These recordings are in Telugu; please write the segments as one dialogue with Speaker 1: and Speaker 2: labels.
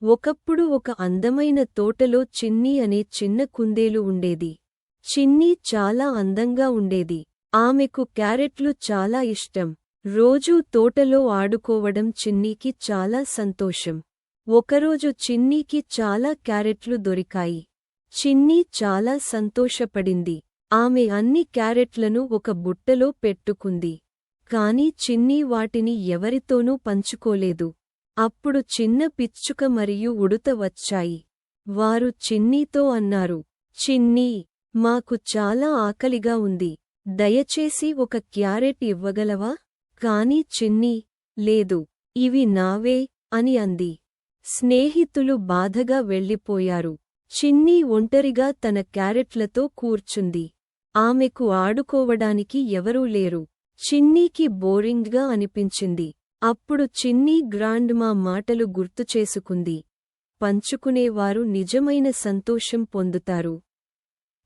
Speaker 1: ఒకప్పుడు ఒక అందమైన తోటలో చిన్నీ అనే చిన్న కుందేలు ఉండేది. చిన్నీ చాలా అందంగా ఉండేది. ఆమెకు క్యారెట్లు చాలా ఇష్టం. రోజూ తోటలో ఆడుకోవడం చిన్నీకి చాలా సంతోషం. ఒకరోజు చిన్నీకి చాలా క్యారెట్లు దొరికాయి. చిన్నీ చాలా సంతోషపడింది. ఆమె అన్ని క్యారెట్లను ఒక బుట్టలో పెట్టుకుంది. కాని చిన్నీ వాటిని ఎవరితోనూ పంచుకోలేదు. అప్పుడు చిన్న పిచ్చుక మరియు ఉడుత వచ్చాయి. వారు చిన్నీతో అన్నారు, చిన్నీ, మాకు చాలా ఆకలిగా ఉంది. దయచేసి ఒక క్యారెట్ ఇవ్వగలవా? కాని చిన్నీ, లేదు, ఇవి నావే అని అంది. స్నేహితులు బాధగా వెళ్ళిపోయారు. చిన్నీ ఒంటరిగా తన క్యారెట్లతో కూర్చుంది. ఆమెకు ఆడుకోవడానికి ఎవరూ లేరు. చిన్నీకి బోరింగ్గా అనిపించింది. అప్పుడు చిన్నీ గ్రాండ్మా మాటలు గుర్తుచేసుకుంది. పంచుకునేవారు నిజమైన సంతోషం పొందుతారు.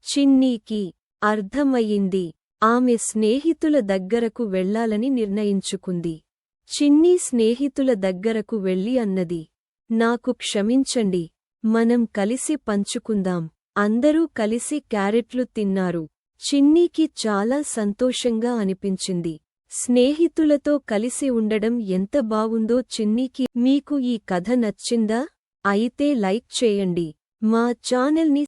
Speaker 1: చిన్నీకి అర్థమయ్యింది. ఆమె స్నేహితుల దగ్గరకు వెళ్లాలని నిర్ణయించుకుంది. చిన్నీ స్నేహితుల దగ్గరకు వెళ్లి అన్నది, నాకు క్షమించండి, మనం కలిసి పంచుకుందాం. అందరూ కలిసి క్యారెట్లు తిన్నారు. చిన్నీకి చాలా సంతోషంగా అనిపించింది. స్నేహితులతో కలిసి ఉండడం ఎంత బావుందో చిన్నీకి. మీకు ఈ కథ నచ్చిందా? అయితే లైక్ చేయండి. మా ఛానల్ని